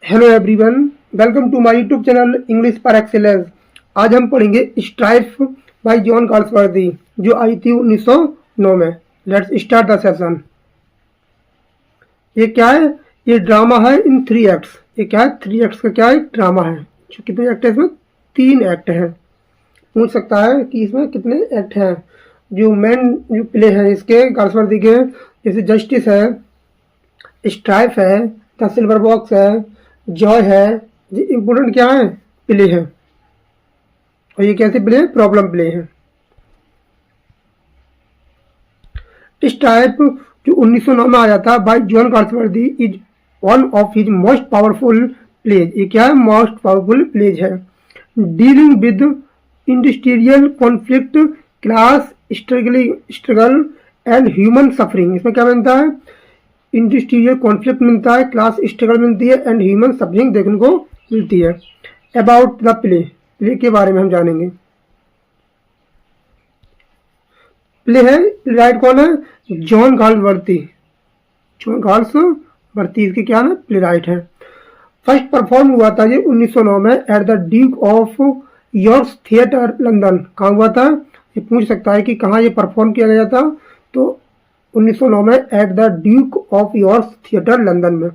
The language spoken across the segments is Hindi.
Hello everyone, welcome to my YouTube channel English par excellence. आज हम पढ़ेंगे स्ट्राइफ बाय जॉन गाल्सवर्दी जो आई थी 1909 में। Let's start the session. ये क्या है? ये ड्रामा है इन 3 एक्ट्स। ये क्या है? 3 एक्ट्स का क्या है? ड्रामा है। जो कितने एक्ट है इसमें? 3 एक्ट हैं। पूछ सकता है कि इसमें कितने एक्ट हैं। जो मेन जो प्ले है इसके गाल्सवर्दी के, जैसे जस्टिस है, स्ट्राइफ है, द सिल्वर बॉक्स है, जॉय है। ये इम्पोर्टेंट क्या है? प्ले है। और ये कैसे प्ले है? प्रॉब्लम प्ले है। इस टाइप जो 1909 में आया था by John Galsworthy is one of his most powerful plays. ये क्या है? मोस्ट पावरफुल प्लेज है। Dealing with industrial conflict, class struggle and human suffering. इसमें क्या बनता है? इंडस्ट्रियल कॉन्फ्लिक्ट मिलता है, क्लास स्ट्रगल मिलती है एंड ह्यूमन सफरिंग देखने को मिलती है। अबाउट द प्ले, प्ले के बारे में हम जानेंगे। प्ले है, राइट कौन है? John Galsworthy. जॉन गाल्सवर्दी इसके क्या है? प्ले राइट है। फर्स्ट परफॉर्म हुआ था ये 1909 में at the Duke of York theatre London. कहाँ हुआ था? ये पूछ सकता है कि कहाँ ये परफॉर्म किया गया था। तो 1909 में at the Duke of York theatre London में।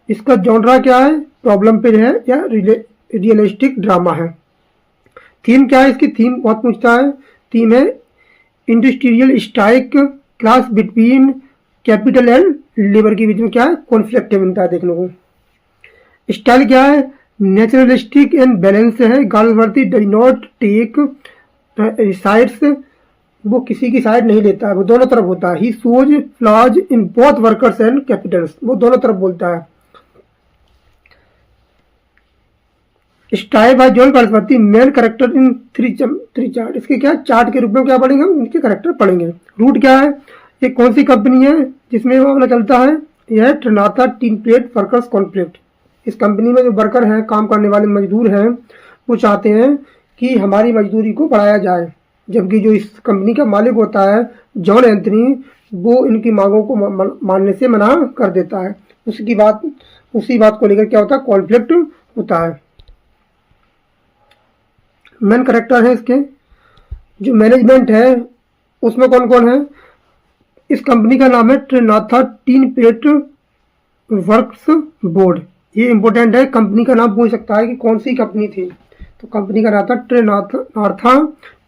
इसका जॉनरा क्या है? प्रॉब्लम पे है या रियलिस्टिक ड्रामा है। थीम क्या है इसकी? थीम बहुत पूछता है। थीम है industrial strike, class between capital and labour के बीच में क्या है? कॉन्फ्लिक्ट बनता है देखने को। स्टाइल क्या है? नेचुरलिस्टिक एंड बैलेंस है। Galsworthy does not take sides. वो किसी की साइड नहीं लेता है, वो दोनों तरफ होता है। He shows flaws in both workers and capitals. वो दोनों तरफ बोलता है। Strife by John Galsworthy main character in three chart. इसके क्या चार्ट के रूप में क्या पढ़ेंगे हम? इनके कैरेक्टर पढ़ेंगे। रूट क्या है? ये कौन सी कंपनी है जिसमें मामला चलता है? यह है ट्रिनाता टीन प्लेट वर्कर्स कॉन्फ्लिक्ट। इस कंपनी में जो वर्कर हैं, काम करने वाले मजदूर हैं, वो चाहते हैं कि हमारी मजदूरी को बढ़ाया जाए, जबकि जो इस कंपनी का मालिक होता है जॉन एंथनी, वो इनकी मांगों को मानने से मना कर देता है। उसी बात को लेकर क्या होता है? कॉन्फ्लिक्ट होता है। मेन करेक्टर है इसके। जो मैनेजमेंट है उसमें कौन कौन है? इस कंपनी का नाम है ट्रिनाथा टीन प्लेट वर्क्स बोर्ड। ये इंपॉर्टेंट है। कंपनी का नाम पूछ सकता है कि कौन सी कंपनी थी। तो कंपनी का नाम था ट्रिनाथा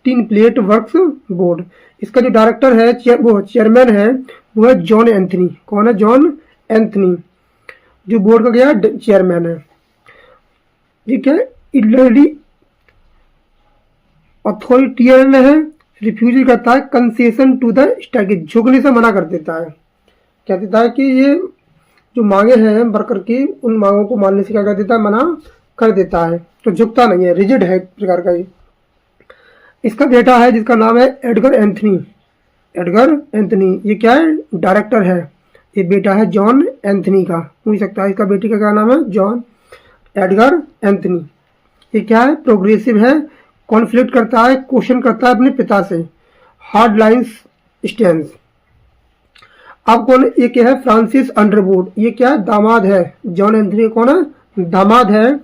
टीन प्लेट वर्क्स बोर्ड। इसका जो डायरेक्टर है, वो चेयरमैन है, वो है जॉन एंथनी। कौन है? जॉन एंथनी, जो बोर्ड का क्या चेयरमैन है। ठीक है। इलरेडी अथॉरिटियन है, रिफ्यूज करता है कंसेशन टू द स्ट्राइक, झुकने से मना कर देता है। क्या देता है कि ये जो मांगे हैं वर्कर की, उन मांगों को मानने से क्या कर देता है? मना कर देता है। तो झुकता नहीं है, रिजिड है एक प्रकार का। ये इसका बेटा है जिसका नाम है एडगर एंथनी। एडगर एंथनी ये क्या है? डायरेक्टर है। ये बेटा है जॉन एंथनी का। पूछ सकता है इसका बेटे का क्या नाम है? John Edgar Anthony. ये क्या है? प्रोग्रेसिव है, कॉन्फ्लिक्ट करता है, क्वेश्चन करता है अपने पिता से, हार्ड लाइन्स स्टैंड्स। अब कौन? ये क्या है? Francis Underwood. ये क्या है? दामाद है। जॉन एंथनी कौन है? दामाद है।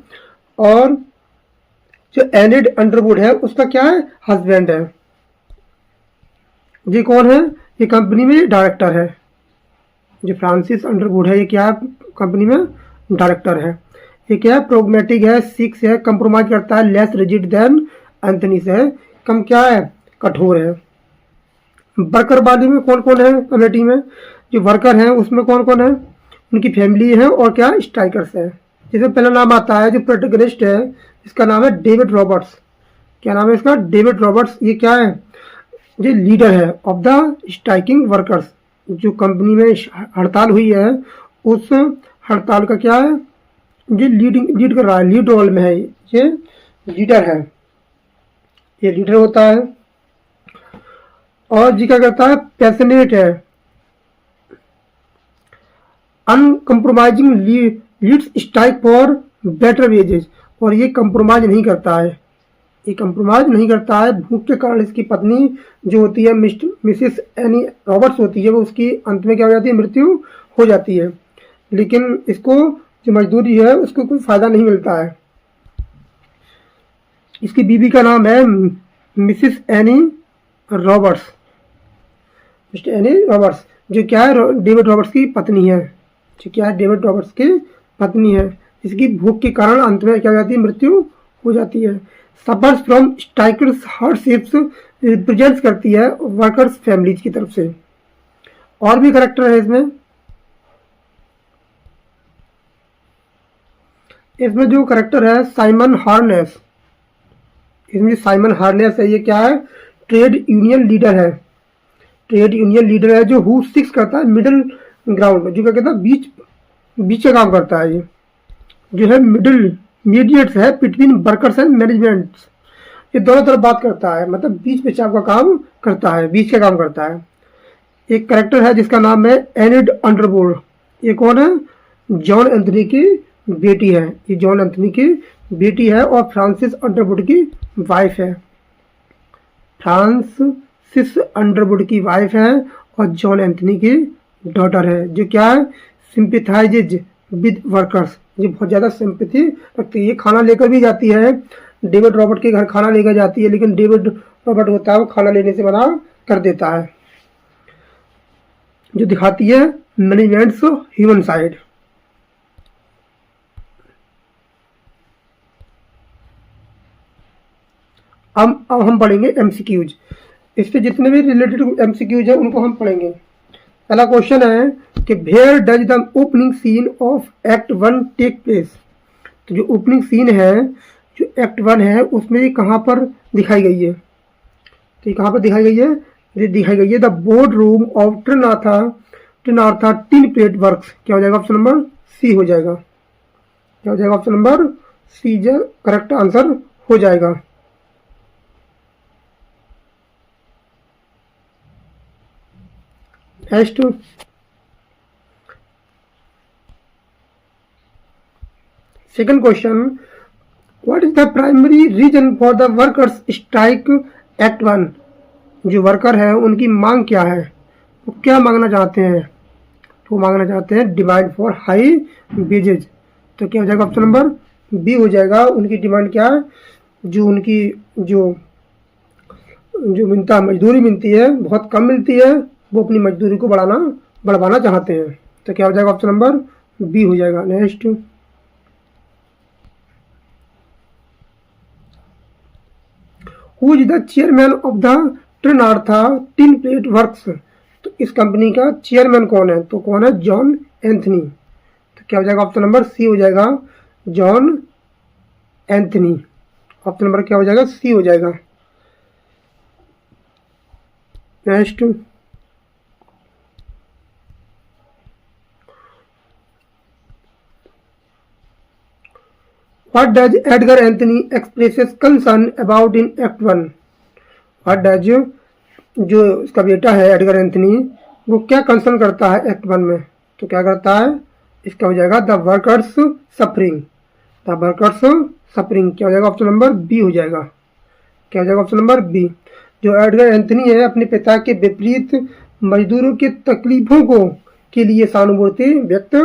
और जो एनिड अंडरवुड है उसका क्या है? हस्बैंड है। ये कौन है? ये कंपनी में डायरेक्टर है। जो फ्रांसिस अंडरवुड है, ये क्या है? कंपनी में डायरेक्टर है। ये क्या है? प्रोग्मेटिक है, सिक्स है, कंप्रोमाइज करता है, लेस रिजिड देन एंथनी से है, कम क्या है? कठोर है। वर्कर वाली में कौन कौन है? कमेटी में जो वर्कर हैं उसमें कौन कौन है? उनकी फैमिली है और क्या? स्ट्राइकर्स है। जिसमें पहला नाम आता है जो प्रोटैगनिस्ट है, इसका नाम है डेविड रॉबर्ट्स। क्या नाम है इसका? David Roberts. ये क्या है? ये लीडर है ऑफ द स्ट्राइकिंग वर्कर्स। जो कंपनी में हड़ताल हुई है, उस हड़ताल का क्या है? ये लीड कर रहा है, लीड रोल में है। ये लीडर है, ये लीडर होता है। और जी क्या करता है? पैशनेट है, uncompromising, leads strike for better wages. और ये कंप्रोमाइज नहीं करता है, ये कंप्रोमाइज नहीं करता है। भूख के कारण इसकी पत्नी जो होती है मिसिस एनी रॉबर्ट्स होती है, वो उसकी अंत में क्या हो जाती है? मृत्यु हो जाती है। लेकिन इसको जो मजदूरी है उसको कोई फ़ायदा नहीं मिलता है। इसकी बीवी का नाम है Mrs any Roberts, mister any Roberts, जो क्या है डेविड रॉबर्ट्स की पत्नी है, जो क्या है डेविड रॉबर्ट्स की पत्नी है। इसकी भूख के कारण अंत में क्या हो जाती है, मृत्यु हो जाती है। Suffers from strikers hardships represents करती है वर्कर्स फैमिलीज की तरफ से। और भी करेक्टर है इसमें, इसमें जो करेक्टर है साइमन हार्नेस, इसमें साइमन हार्नेस है, ये क्या है, ट्रेड यूनियन लीडर है, ट्रेड यूनियन लीडर है जो हु सिक्स करता है मिडिल ग्राउंड में, जो क्या कहता है बीच बीच का काम करता है। ये जो है मिडिल मीडिएट्स है बिटवीन वर्कर्स एंड मैनेजमेंट, ये दोनों तरफ बात करता है, मतलब बीच बचाव का काम करता है, बीच का काम करता है। एक करेक्टर है जिसका नाम है एनिड अंडरवुड, ये कौन है, जॉन एंथनी की बेटी है, ये जॉन एंथनी की बेटी है और फ्रांसिस अंडरवुड की वाइफ है, फ्रांसिस अंडरवुड की वाइफ है और जॉन एंथनी की डॉटर है, जो क्या है सिंपैथाइजेज विद वर्कर्स, ये बहुत ज़्यादा सिंपैथी रखती है। ये खाना लेकर भी जाती है, डेविड रॉबर्ट के घर खाना लेकर जाती है, लेकिन डेविड रॉबर्ट होता है वो खाना लेने से मना कर देता है, जो दिखाती है मैनेजमेंट्स ह्यूमन साइड। अब हम पढ़ेंगे एमसीक्यूज, इस पे जितने भी रिलेटेड एमसीक्यूज है उनको हम पढ़ेंगे। पहला क्वेश्चन है कि where does the opening scene of act 1 take place, तो जो ओपनिंग सीन है जो एक्ट 1 है उसमें ये कहाँ पर दिखाई गई है, तो ये कहाँ पर दिखाई गई है, ये दिखाई गई है the board room of Trenartha Tin Plate Works. क्या हो जाएगा, ऑप्शन नंबर सी हो जाएगा, क्या हो जाएगा, ऑप्शन नंबर सी जो करेक्ट आंसर हो जाएगा। Next second question, what is the primary reason for the workers strike act 1, जो वर्कर है उनकी मांग क्या है, वो क्या मांगना चाहते हैं, तो मांगना चाहते हैं डिमांड फॉर हाई वेजेज, तो क्या हो जाएगा, ऑप्शन नंबर बी हो जाएगा। उनकी डिमांड क्या है, जो उनकी जो मिलता मजदूरी मिलती है बहुत कम मिलती है, वो अपनी मजदूरी को बढ़वाना चाहते हैं, तो क्या हो जाएगा, ऑप्शन नंबर बी हो जाएगा। Next, who is the chairman of the Trenartha Tin Plate Works, तो इस कंपनी का चेयरमैन कौन है, तो कौन है, जॉन एंथनी, तो क्या हो जाएगा, ऑप्शन नंबर सी हो जाएगा, जॉन एंथनी, ऑप्शन नंबर क्या हो जाएगा, सी हो जाएगा। Next, What does Edgar Anthony expresses concern about in Act 1? What does जो इसका बेटा है एडगर एंथनी वो क्या कंसर्न करता है एक्ट 1 में, तो क्या करता है, इसका हो जाएगा the workers suffering, the workers suffering, क्या हो जाएगा, ऑप्शन नंबर बी हो जाएगा, क्या हो जाएगा, ऑप्शन नंबर बी। जो एडगर एंथनी है अपने पिता के विपरीत मजदूरों के तकलीफों को के लिए सहानुभूति व्यक्त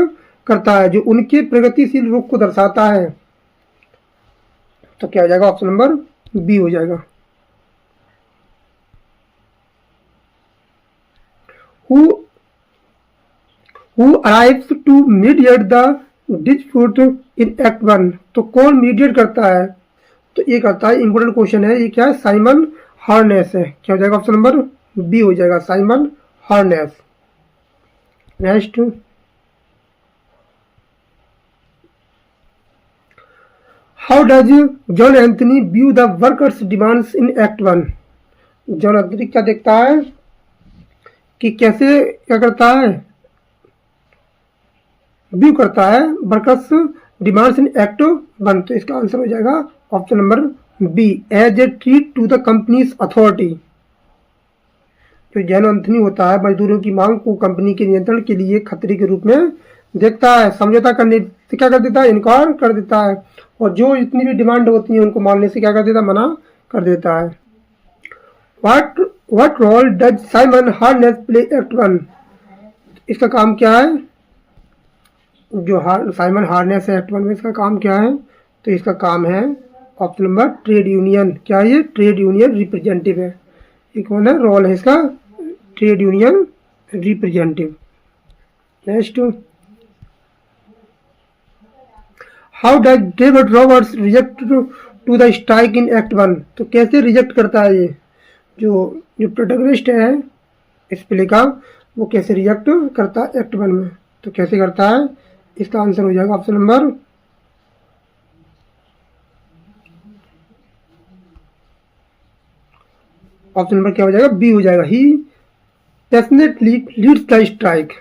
करता है, जो उनके प्रगतिशील रुख को दर्शाता है, तो क्या हो जाएगा, ऑप्शन नंबर बी हो जाएगा। Who arrives to mediate the dispute in act 1, तो कौन मीडिएट करता है, तो ये करता है, इंपोर्टेंट क्वेश्चन है ये, क्या है, साइमन हार्नेस है, क्या हो जाएगा, ऑप्शन नंबर बी हो जाएगा, Simon harness. Next, how does John Anthony view the workers demands in act 1, John Anthony क्या देखता है कि कैसे क्या करता है, व्यू करता है वर्कर्स डिमांड्स इन एक्ट 1, तो इसका आंसर हो जाएगा option number B, as a threat to the company's authority, जो जॉन एंथनी होता है मजदूरों की मांग को कंपनी के नियंत्रण के लिए खतरे के रूप में देखता है, समझौता करने से क्या कर देता है, इनकार कर देता है, और जो इतनी भी डिमांड होती है उनको मानने से क्या कर देता है, मना कर देता है। What role does Simon Harness play act 1, इसका काम क्या है, जो साइमन हार्नेस है एक्ट 1 में, इसका काम क्या है? तो इसका काम है ऑप्शन नंबर ट्रेड यूनियन। क्या है ये? ट्रेड यूनियन रिप्रेजेंटेटिव है। ये कौन है? रोल है इसका trade union representative. Next, how does David Roberts reject to the strike in act 1? तो कैसे रिजेक्ट करता है ये जो जो प्रोटैगनिस्ट है इस प्ले का, वो कैसे रिजेक्ट करता है एक्ट 1 में? तो कैसे करता है? इसका आंसर हो जाएगा ऑप्शन नंबर क्या हो जाएगा? बी हो जाएगा। ही पैशनेटली लीड्स द स्ट्राइक।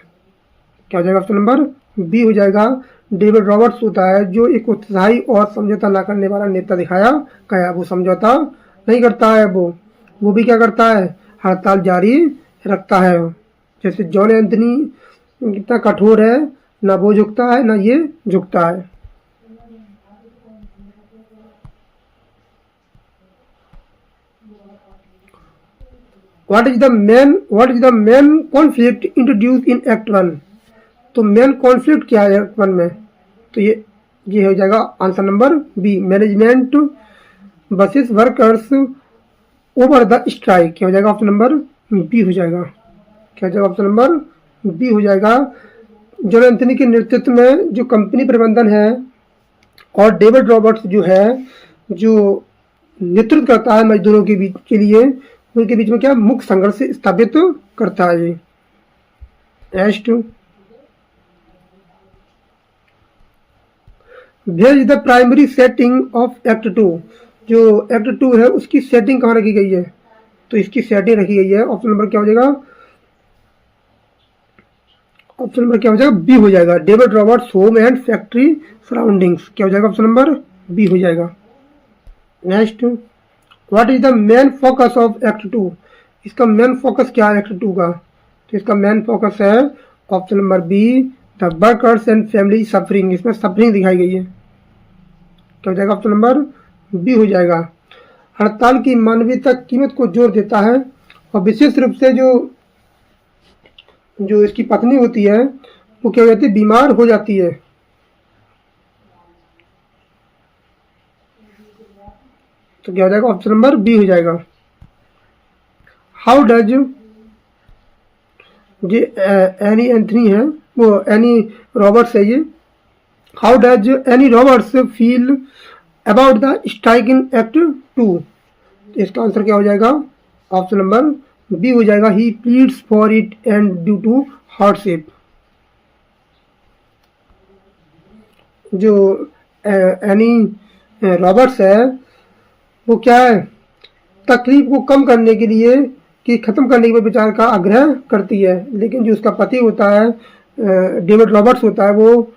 क्या हो जाएगा? ऑप्शन नंबर बी हो जाएगा। डेविड रॉबर्ट्स होता है जो एक उत्साही और समझौता ना करने वाला नेता दिखाया गया। वो समझौता नहीं करता है, वो भी क्या करता है? हड़ताल जारी रखता है। जैसे जॉन एंथनी कितना कठोर है, ना वो झुकता है ना ये झुकता है। What is the main conflict introduced in Act 1? तो मेन कॉन्फ्लिक्ट क्या है एक्ट 1 में? तो ये हो जाएगा answer number B, management versus workers over the strike. क्या हो जाएगा? ऑप्शन नंबर बी हो जाएगा। क्या हो जाएगा? ऑप्शन नंबर बी हो जाएगा। जॉन एंथनी के नेतृत्व में जो कंपनी प्रबंधन है और डेविड रॉबर्ट्स जो है, जो नेतृत्व करता है मजदूरों के बीच के लिए, उनके बीच में क्या मुख्य संघर्ष स्थापित करता है। Next, where is the primary setting of act 2? जो एक्ट 2 है उसकी सेटिंग कहाँ रखी गई है? तो इसकी सेटिंग रखी गई है ऑप्शन नंबर क्या हो जाएगा? ऑप्शन नंबर क्या हो जाएगा? बी हो जाएगा। David Roberts home and factory surroundings. क्या हो जाएगा? ऑप्शन नंबर बी हो जाएगा। Next, what is the main focus of act 2? इसका मेन फोकस क्या है एक्ट 2 का? तो इसका मेन फोकस है option number B, the workers and family suffering. इसमें सफरिंग दिखाई गई है। क्या हो जाएगा? ऑप्शन नंबर बी हो जाएगा। हड़ताल की मानवीयता कीमत को जोर देता है और विशेष रूप से जो इसकी पत्नी होती है वो क्या हो जाती है? बीमार हो जाती है। तो क्या हो जाएगा? ऑप्शन नंबर बी हो जाएगा। हाउ डज ये एनी एंथनी है, वो एनी रॉबर्ट्स है ये। How does any Roberts feel about the strike in act 2? इसका आंसर क्या हो जाएगा? ऑप्शन नंबर बी हो जाएगा। He pleads for it and due to hardship. जो एनी रॉबर्ट्स है वो क्या है? तकलीफ को कम करने के लिए कि ख़त्म करने के विचार का आग्रह करती है, लेकिन जो उसका पति होता है डेविड रॉबर्ट्स होता है, वो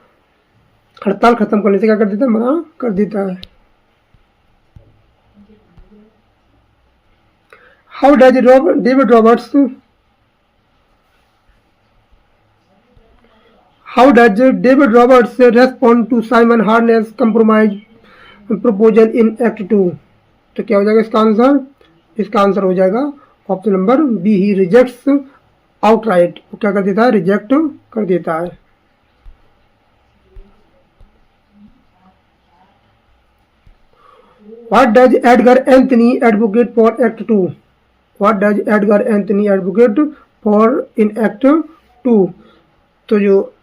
हड़ताल ख़त्म करने से क्या कर देता है? मना कर देता है। How does David Roberts respond to Simon Harness compromise proposal in act 2? तो क्या हो जाएगा इसका आंसर? इसका आंसर हो जाएगा ऑप्शन नंबर बी, ही रिजेक्ट्स आउटराइट। वो क्या कर देता है? रिजेक्ट कर देता है। What does Edgar Anthony advocate for act 2? What does Edgar Anthony advocate for in act 2? तो जो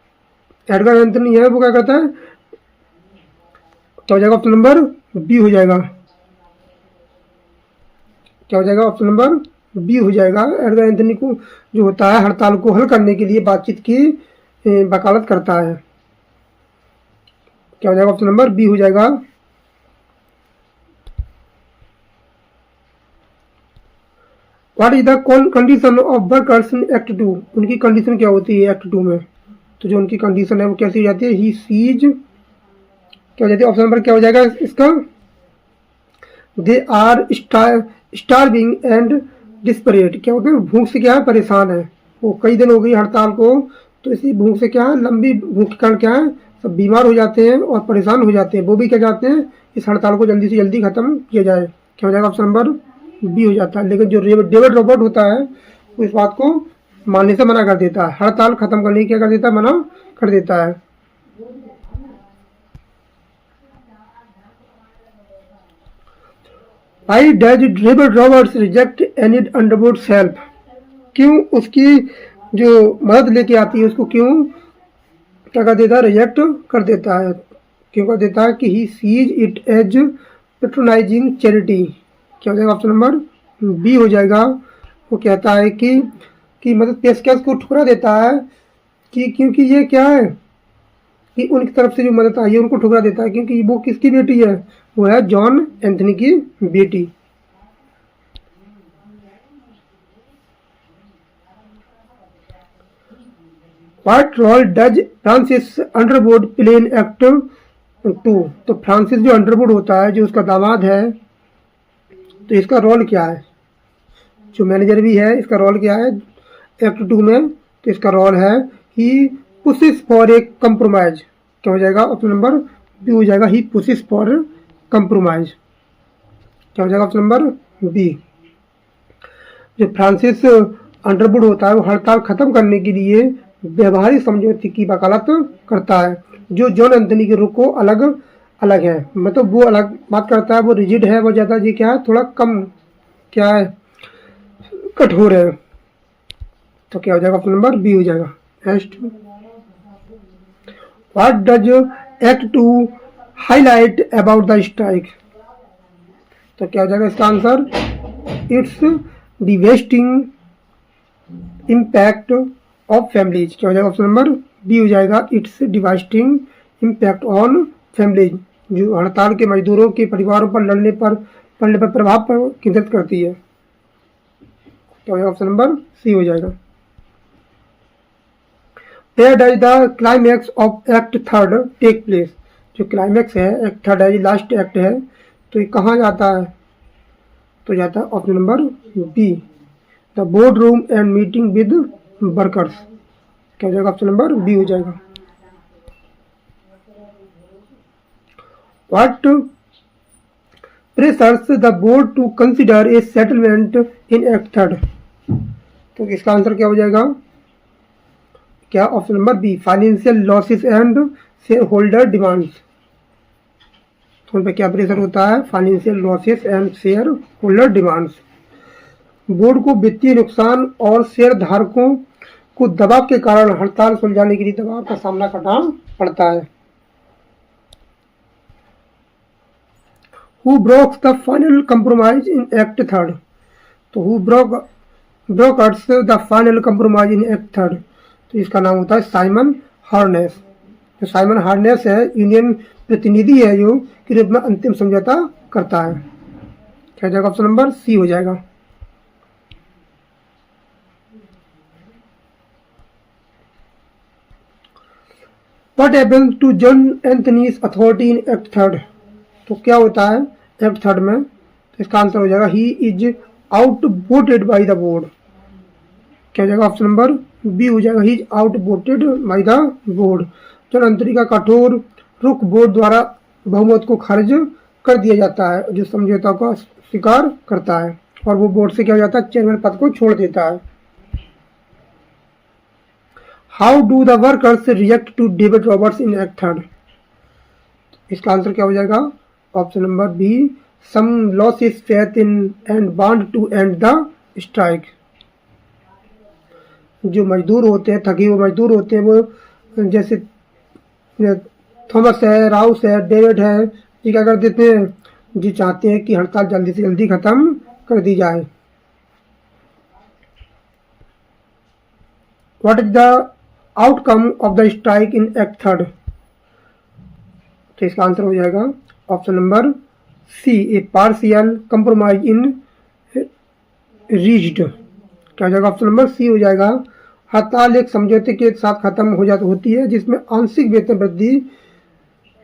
एडगर एंथनी है वो क्या करता है? क्या हो जाएगा? ऑप्शन नंबर बी हो जाएगा। क्या हो जाएगा? ऑप्शन नंबर बी हो जाएगा। एडगर एंथनी को जो होता है हड़ताल को हल करने के लिए बातचीत की वकालत करता है। क्या हो जाएगा? ऑप्शन नंबर बी हो जाएगा। What is the condition of workers in act 2? उनकी कंडीशन क्या होती है एक्ट 2 में? तो जो उनकी कंडीशन है वो कैसी हो जाती है? ही सीज, क्या हो जाती है? ऑप्शन नंबर क्या हो जाएगा इसका? They are starving and desperate. क्या होता है? भूख से क्या है? परेशान है। वो कई दिन हो गई हड़ताल को, तो इसी भूख से क्या है? लंबी भूख के कारण क्या है? सब बीमार हो जाते हैं और परेशान हो जाते हैं। वो भी क्या चाहते हैं? इस हड़ताल को जल्दी से जल्दी खत्म किया जाए। क्या हो जाएगा? ऑप्शन नंबर बी हो जाता है। लेकिन जो डेविड रॉबर्ट होता है वो इस बात को मानने से मना कर देता है। हड़ताल खत्म करने की क्या कर देता है? मना कर देता है। Why does David Roberts reject Annie Underwood's help, क्यों उसकी जो मदद लेके आती है उसको क्यों क्या कर देता है, रिजेक्ट कर देता है, क्यों कर देता है कि he sees it as patronising charity. क्या हो जाएगा ऑप्शन नंबर बी हो जाएगा। वो कहता है कि मदद पेशकश को ठुकरा देता है कि क्योंकि ये क्या है कि उनकी तरफ से जो मदद आई है उनको ठुकरा देता है, क्योंकि वो किसकी बेटी है, वो है जॉन एंथनी की बेटी। What role does Francis Underwood play in act 2। तो फ्रांसिस जो अंडरवुड होता है, जो उसका दामाद है, तो इसका रोल क्या है, जो मैनेजर भी है इसका रोल क्या है एक्ट 2 में, तो इसका रोल है ही पुशेस फॉर ए कंप्रोमाइज। क्या हो जाएगा ऑप्शन नंबर बी हो जाएगा, ही पुशेस फॉर कंप्रोमाइज। क्या हो जाएगा ऑप्शन नंबर बी। जो फ्रांसिस अंडरवुड होता है वो हड़ताल खत्म करने के लिए व्यवहारिक समझौते की वकालत करता है। जो जॉन एंथनी के रुख को अलग अलग है, मतलब वो अलग बात करता है, वो रिजिड है, वो ज़्यादा जी क्या है थोड़ा कम क्या है कठोर है। तो क्या हो जाएगा ऑप्शन नंबर बी हो जाएगा। Next, what does act 2 highlight about the strike. तो क्या हो जाएगा इसका answer, it's devastating impact of families. क्या हो जाएगा ऑप्शन नंबर बी हो जाएगा, it's devastating impact on families. जो हड़ताल के मजदूरों के परिवारों पर पड़ने पर प्रभाव पर केंद्रित करती है। क्या हो जाएगा ऑप्शन नंबर सी हो जाएगा। Where does the climax of act 3 take place. जो क्लाइमैक्स है एक्ट 3 है, लास्ट एक्ट है, तो ये कहाँ जाता है, तो जाता है option number B, the board room and meeting with workers. क्या हो जाएगा ऑप्शन नंबर बी हो जाएगा। What pressures the board to consider a settlement in act 3। तो इसका आंसर क्या हो जाएगा, क्या option number B, financial losses and shareholder demands. तो उन पर क्या प्रेशर होता है, financial losses and shareholder demands. Board को वित्तीय नुकसान और शेयर धारकों को दबाव के कारण हड़ताल सुलझाने के लिए दबाव का सामना करना पड़ता है। Who broke the final compromise in Act 3। तो who brokers the final compromise in Act 3। तो इसका नाम होता है साइमन हार्नेस। जो साइमन हार्नेस है यूनियन प्रतिनिधि है जो के रूप में अंतिम समझौता करता है। क्या जाएगा ऑप्शन नंबर सी हो जाएगा। What happened to John Anthony's authority in Act 3। तो क्या होता है एक्ट 3 में, तो इसका आंसर हो जाएगा he is out voted by the board. क्या हो जाएगा ऑप्शन नंबर बी हो जाएगा, he is out voted by the board. John Anthony का कठोर रुख बोर्ड द्वारा बहुमत को खारिज कर दिया जाता है, जो समझौता का स्वीकार करता है, और वो बोर्ड से क्या हो जाता है, चेयरमैन पद को छोड़ देता है। How do the workers react to David Roberts in act 3। इसका आंसर क्या हो जाएगा option number B, some loss is faith in and want to end the strike. जो मजदूर होते हैं, थके हुए मजदूर होते हैं, वो जैसे थॉमस है, राउस है, डेविड है, ये क्या कर देते हैं, जी चाहते हैं कि हड़ताल जल्दी से जल्दी खत्म कर दी जाए। What is the outcome of the strike in act 3। तो इसका आंसर हो जाएगा ऑप्शन नंबर सी, ए पार्शियल कंप्रोमाइज इन रीच्ड। क्या हो जाएगा ऑप्शन नंबर सी हो जाएगा। हड़ताल एक समझौते के साथ खत्म होती है जिसमें आंशिक वेतन वृद्धि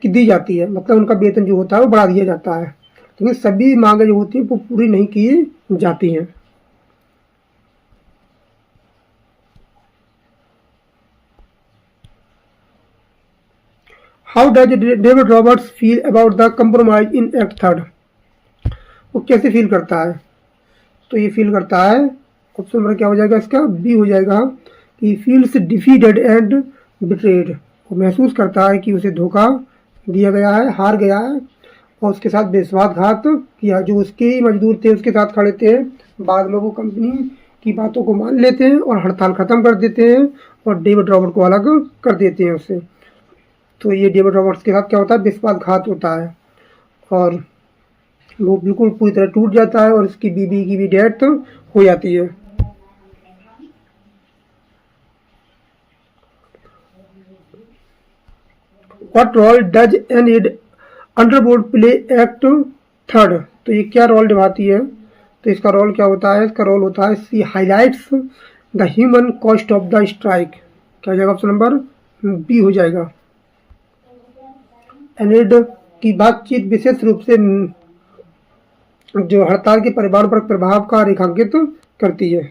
की दी जाती है, मतलब उनका वेतन जो होता है वो बढ़ा दिया जाता है, लेकिन सभी मांगे जो होती है वो पूरी नहीं की जाती हैं। How does David Roberts feel about the compromise in act 3। वो कैसे फील करता है, तो ये फील करता है ऑप्शन नंबर क्या हो जाएगा इसका बी हो जाएगा, कि फील्स डिफीटेड एंड बिट्रेड। वो महसूस करता है कि उसे धोखा दिया गया है, हार गया है और उसके साथ विश्वासघात किया। जो उसके मजदूर थे उसके साथ खड़े थे, बाद में वो कंपनी की बातों को मान लेते हैं और हड़ताल ख़त्म कर देते हैं और डेविड रॉबर्ट को अलग कर देते हैं उससे। तो ये डेविड रॉबर्ट्स के साथ क्या होता है, विश्वासघात होता है और वो बिल्कुल पूरी तरह टूट जाता है और उसकी बीवी की भी डेथ हो जाती है। What role does an Underwood play act third? तो ये क्या रोल निभाती है? तो इसका रोल क्या होता है? इसका रोल होता है C highlights the human cost of the strike. क्या हो जाएगा? ऑप्शन नंबर बी हो जाएगा। एनिड की बातचीत विशेष रूप से जो हड़ताल के परिवार पर प्रभाव का रेखांकित करती है।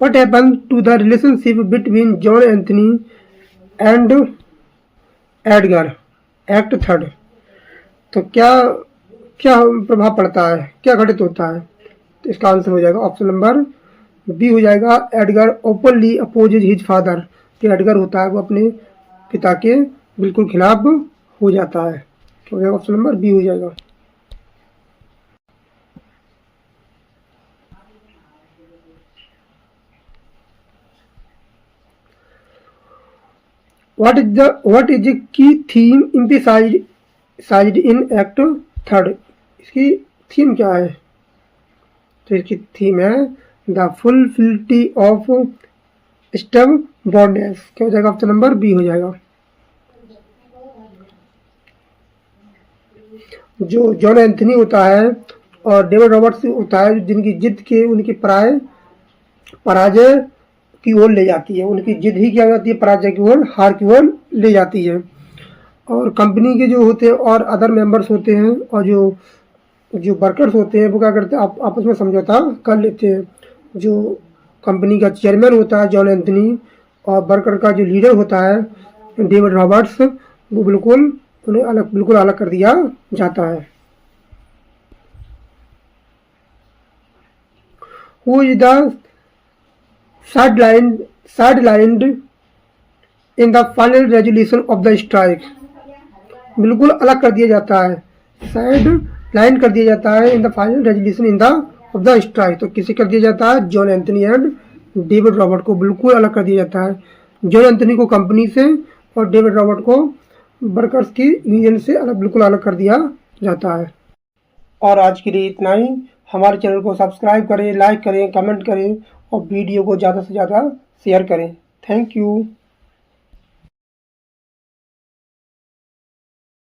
What happened to the relationship between John Anthony and Edgar? Act third. तो क्या क्या प्रभाव पड़ता है, क्या घटित होता है? तो इसका आंसर हो जाएगा ऑप्शन नंबर बी हो जाएगा। Edgar openly opposes his father. तो एडगर होता है वो अपने पिता के बिल्कुल खिलाफ हो जाता है। क्या हो जाएगा? ऑप्शन नंबर बी हो जाएगा। What is the key theme emphasized in Act third? इसकी थीम क्या है? तो इसकी थीम है द फुलफिलिटी ऑफ स्टबबॉर्ननेस। क्या हो जाएगा? ऑप्शन नंबर बी हो जाएगा। जो जॉन एंथनी होता है और डेविड रॉबर्ट्स होता है, जिनकी जिद के उनकी पराजय की ओर ले जाती है। उनकी जिद ही क्या जाती है? पराजय की ओर, हार की ओर ले जाती है। और कंपनी के जो होते हैं और अदर मेंबर्स होते हैं और जो वर्कर्स होते हैं वो क्या करते हैं? आपस में समझौता कर लेते हैं। जो कंपनी का चेयरमैन होता है जॉन एंथनी और वर्कर का जो लीडर होता है डेविड रॉबर्ट्स, वो उन्हें बिल्कुल अलग कर दिया जाता है। Who is the sidelined in the final resolution of the strike? बिल्कुल अलग कर दिया जाता है, साइड लाइन कर दिया जाता है in the final resolution in the of the strike. तो किसे कर दिया जाता है? John Anthony and David Robert को बिल्कुल अलग कर दिया जाता है। जॉन एंथनी को कंपनी से और डेविड रॉबर्ट को वर्कर्स की यूनियन से बिल्कुल अलग कर दिया जाता है। और आज के लिए इतना ही। हमारे चैनल को सब्सक्राइब करें, लाइक करें, कमेंट करें और वीडियो को ज़्यादा से ज़्यादा शेयर करें। Thank you.